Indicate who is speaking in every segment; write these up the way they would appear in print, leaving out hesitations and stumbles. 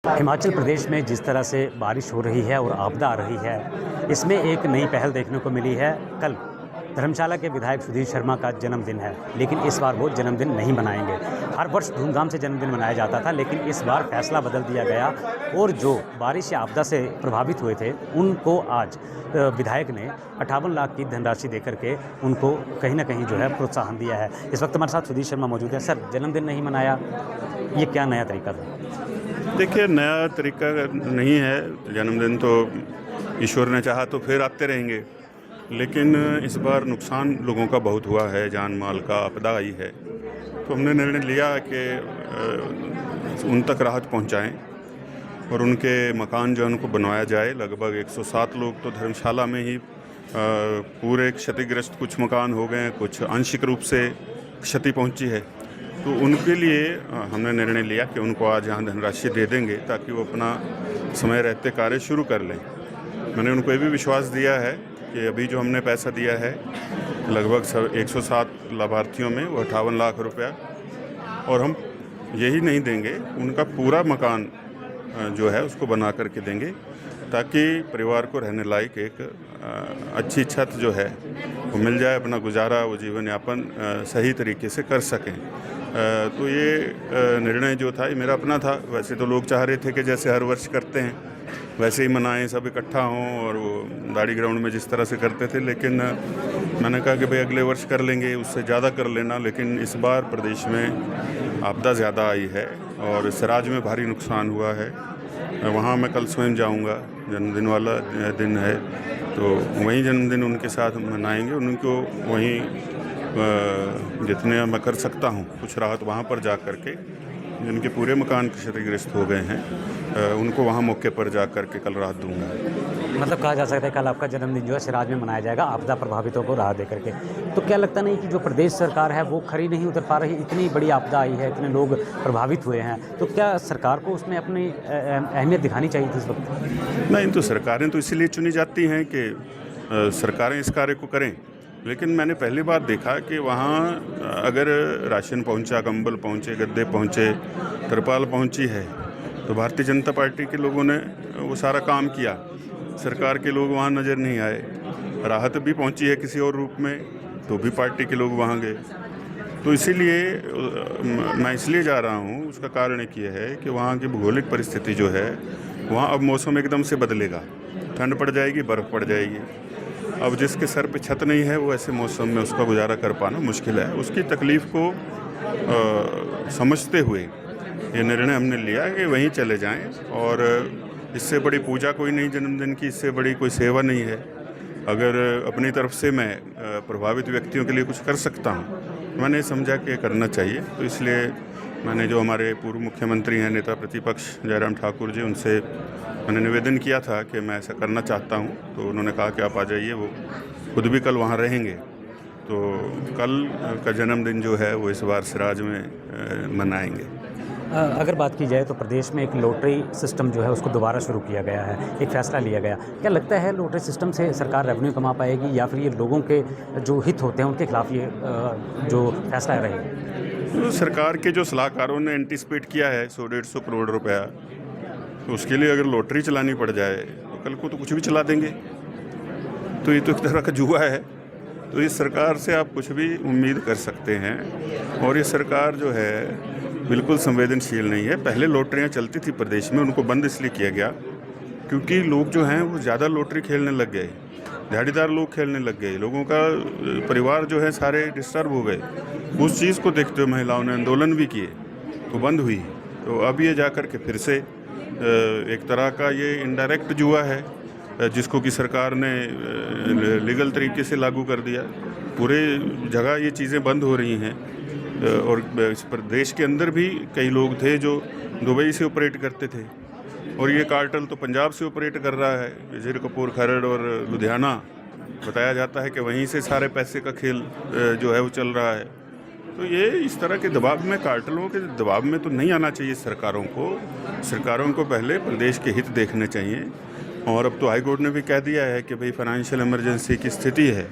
Speaker 1: हिमाचल प्रदेश में जिस तरह से बारिश हो रही है और आपदा आ रही है, इसमें एक नई पहल देखने को मिली है। कल धर्मशाला के विधायक सुधीर शर्मा का जन्मदिन है, लेकिन इस बार वो जन्मदिन नहीं मनाएंगे। हर वर्ष धूमधाम से जन्मदिन मनाया जाता था, लेकिन इस बार फैसला बदल दिया गया और जो बारिश या आपदा से प्रभावित हुए थे, उनको आज विधायक ने 58 लाख की धनराशि देकर के उनको कहीं ना कहीं जो है प्रोत्साहन दिया है। इस वक्त हमारे साथ सुधीर शर्मा मौजूद है। सर, जन्मदिन नहीं मनाया, ये क्या नया तरीका था?
Speaker 2: देखिए, नया तरीका नहीं है। जन्मदिन तो ईश्वर ने चाहा तो फिर आते रहेंगे, लेकिन इस बार नुकसान लोगों का बहुत हुआ है, जान माल का आपदा आई है। तो हमने निर्णय लिया कि उन तक राहत पहुंचाएं और उनके मकान जो उनको बनवाया जाए। लगभग 107 लोग तो धर्मशाला में ही पूरे क्षतिग्रस्त, कुछ मकान हो गए, कुछ आंशिक रूप से क्षति पहुंची है। तो उनके लिए हमने निर्णय लिया कि उनको आज यहाँ धनराशि दे देंगे ताकि वो अपना समय रहते कार्य शुरू कर लें। मैंने उनको ये भी विश्वास दिया है कि अभी जो हमने पैसा दिया है लगभग 107 लाभार्थियों में, वो 58 लाख रुपया, और हम यही नहीं देंगे, उनका पूरा मकान जो है उसको बना करके देंगे ताकि परिवार को रहने लायक एक अच्छी छत जो है वो मिल जाए, अपना गुजारा, वो जीवन यापन सही तरीके से कर सकें। तो ये निर्णय जो था ये मेरा अपना था। वैसे तो लोग चाह रहे थे कि जैसे हर वर्ष करते हैं वैसे ही मनाएं, सब इकट्ठा हों और वो दाढ़ी ग्राउंड में जिस तरह से करते थे, लेकिन मैंने कहा कि भाई अगले वर्ष कर लेंगे, उससे ज़्यादा कर लेना। लेकिन इस बार प्रदेश में आपदा ज़्यादा आई है और सिराज में भारी नुकसान हुआ है। वहाँ मैं कल स्वयं जाऊँगा, जन्मदिन वाला दिन है, तो वहीं जन्मदिन उनके साथ मनाएंगे। उनको वहीं जितने मैं कर सकता हूँ कुछ राहत वहाँ पर जा कर के, जिनके पूरे मकान क्षतिग्रस्त हो गए हैं, उनको वहाँ मौके पर जा कर के कल राहत दूंगा।
Speaker 1: मतलब कहा जा सकता है कल आपका जन्मदिन जो है सिराज में मनाया जाएगा आपदा प्रभावितों को राहत देकर के। तो क्या लगता नहीं कि जो प्रदेश सरकार है वो खरी नहीं उतर पा रही? इतनी बड़ी आपदा आई है, इतने लोग प्रभावित हुए हैं, तो क्या सरकार को उसमें अपनी अहमियत दिखानी चाहिए थी इस वक्त?
Speaker 2: नहीं, तो सरकारें तो इसीलिए चुनी जाती हैं कि सरकारें इस कार्य को करें। लेकिन मैंने पहली बार देखा कि वहाँ अगर राशन पहुँचा, कंबल पहुँचे, गद्दे पहुँचे, तिरपाल पहुँची है, तो भारतीय जनता पार्टी के लोगों ने वो सारा काम किया। सरकार के लोग वहाँ नज़र नहीं आए। राहत भी पहुँची है किसी और रूप में, तो भी पार्टी के लोग वहाँ गए। तो इसीलिए मैं इसलिए जा रहा हूँ, उसका कारण एक ये है कि वहाँ की भौगोलिक परिस्थिति जो है, वहाँ अब मौसम एकदम से बदलेगा, ठंड पड़ जाएगी, बर्फ़ पड़ जाएगी। अब जिसके सर पे छत नहीं है वो ऐसे मौसम में उसका गुजारा कर पाना मुश्किल है। उसकी तकलीफ़ को समझते हुए ये निर्णय हमने लिया कि वहीं चले जाएं, और इससे बड़ी पूजा कोई नहीं जन्मदिन की, इससे बड़ी कोई सेवा नहीं है। अगर अपनी तरफ से मैं प्रभावित व्यक्तियों के लिए कुछ कर सकता हूँ, मैंने समझा कि करना चाहिए। तो इसलिए मैंने जो हमारे पूर्व मुख्यमंत्री हैं, नेता प्रतिपक्ष जयराम ठाकुर जी, उनसे मैंने निवेदन किया था कि मैं ऐसा करना चाहता हूं। तो उन्होंने कहा कि आप आ जाइए, वो खुद भी कल वहां रहेंगे। तो कल का जन्मदिन जो है वो इस बार सिराज में मनाएंगे।
Speaker 1: अगर बात की जाए तो प्रदेश में एक लॉटरी सिस्टम जो है उसको दोबारा शुरू किया गया है, एक फ़ैसला लिया गया। क्या लगता है लॉटरी सिस्टम से सरकार रेवेन्यू कमा पाएगी, या फिर ये लोगों के जो हित होते हैं उनके खिलाफ ये जो फैसला रहेगा?
Speaker 2: तो सरकार के जो सलाहकारों ने एंटिसिपेट किया है 100-150 करोड़ रुपया, तो उसके लिए अगर लॉटरी चलानी पड़ जाए तो कल को तो कुछ भी चला देंगे। तो ये तो एक तरह का जुआ है। तो इस सरकार से आप कुछ भी उम्मीद कर सकते हैं, और ये सरकार जो है बिल्कुल संवेदनशील नहीं है। पहले लॉटरियां चलती थी प्रदेश में, उनको बंद इसलिए किया गया क्योंकि लोग जो हैं वो ज़्यादा लॉटरी खेलने लग गए, दिहाड़ीदार लोग खेलने लग गए, लोगों का परिवार जो है सारे डिस्टर्ब हो गए। उस चीज़ को देखते हुए महिलाओं ने आंदोलन भी किए, तो बंद हुई। तो अब ये जा कर के फिर से एक तरह का ये इनडायरेक्ट जुआ है, जिसको कि सरकार ने लीगल तरीके से लागू कर दिया। पूरे जगह ये चीज़ें बंद हो रही हैं, और इस प्रदेश के अंदर भी कई लोग थे जो दुबई से ऑपरेट करते थे, और ये कार्टेल तो पंजाब से ऑपरेट कर रहा है। ज़ीरकपुर, खरड़ और लुधियाना, बताया जाता है कि वहीं से सारे पैसे का खेल जो है वो चल रहा है। तो ये इस तरह के दबाव में, कार्टेलों के दबाव में तो नहीं आना चाहिए सरकारों को। सरकारों को पहले प्रदेश के हित देखने चाहिए। और अब तो हाई कोर्ट ने भी कह दिया है कि भाई फाइनेंशियल इमरजेंसी की स्थिति है,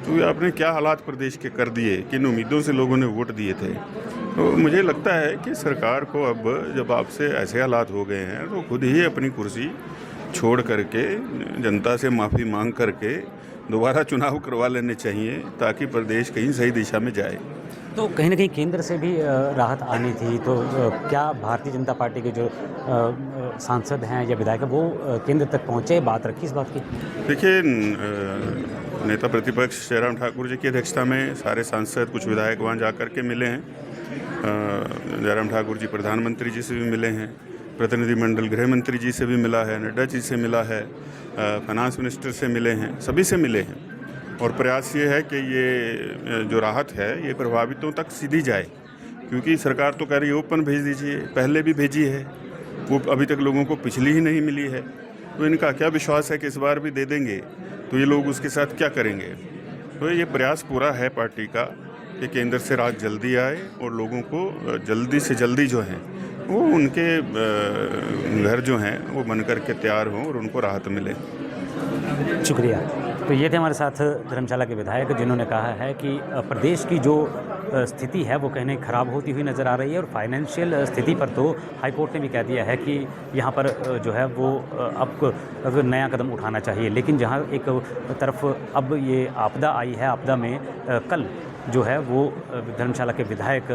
Speaker 2: तो आपने क्या हालात प्रदेश के कर दिए, किन उम्मीदों से लोगों ने वोट दिए थे। तो मुझे लगता है कि सरकार को अब जब आपसे ऐसे हालात हो गए हैं तो खुद ही अपनी कुर्सी छोड़ करके जनता से माफ़ी मांग करके दोबारा चुनाव करवा लेने चाहिए ताकि प्रदेश कहीं सही दिशा में जाए।
Speaker 1: तो कहीं न कहीं केंद्र से भी राहत आनी थी, तो क्या भारतीय जनता पार्टी के जो सांसद हैं या विधायक हैं वो केंद्र तक पहुँचे, बात रखी इस बात की?
Speaker 2: देखिए, नेता प्रतिपक्ष जयराम ठाकुर जी की अध्यक्षता में सारे सांसद, कुछ विधायक वहाँ जा कर के मिले हैं। जयराम ठाकुर जी प्रधानमंत्री जी से भी मिले हैं, प्रतिनिधिमंडल गृह मंत्री जी से भी मिला है, नड्डा जी से मिला है, फाइनेंस मिनिस्टर से मिले हैं, सभी से मिले हैं। और प्रयास ये है कि ये जो राहत है ये प्रभावितों तक सीधी जाए, क्योंकि सरकार तो कह रही है ओपन भेज दीजिए, पहले भी भेजी है, वो अभी तक लोगों को पिछली ही नहीं मिली है। तो इनका क्या विश्वास है कि इस बार भी दे देंगे, तो ये लोग उसके साथ क्या करेंगे। तो ये प्रयास पूरा है पार्टी का कि केंद्र से राहत जल्दी आए और लोगों को जल्दी से जल्दी जो है वो उनके घर जो हैं वो बन कर के तैयार हों और उनको राहत मिले।
Speaker 1: शुक्रिया। तो ये थे हमारे साथ धर्मशाला के विधायक जिन्होंने कहा है कि प्रदेश की जो स्थिति है वो कहीं ख़राब होती हुई नज़र आ रही है और फाइनेंशियल स्थिति पर तो हाईकोर्ट ने भी कह दिया है कि यहाँ पर जो है वो अब नया कदम उठाना चाहिए। लेकिन जहाँ एक तरफ अब ये आपदा आई है, आपदा में कल जो है वो धर्मशाला के विधायक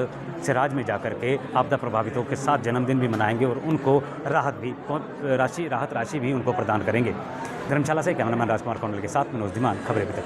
Speaker 1: सिराज में जाकर के आपदा प्रभावितों के साथ जन्मदिन भी मनाएंगे और उनको राहत राशि भी उनको प्रदान करेंगे। धर्मशाला से कैमरामैन राजकुमार कौंडल के साथ मनोज धीमान, खबरें अभी तक।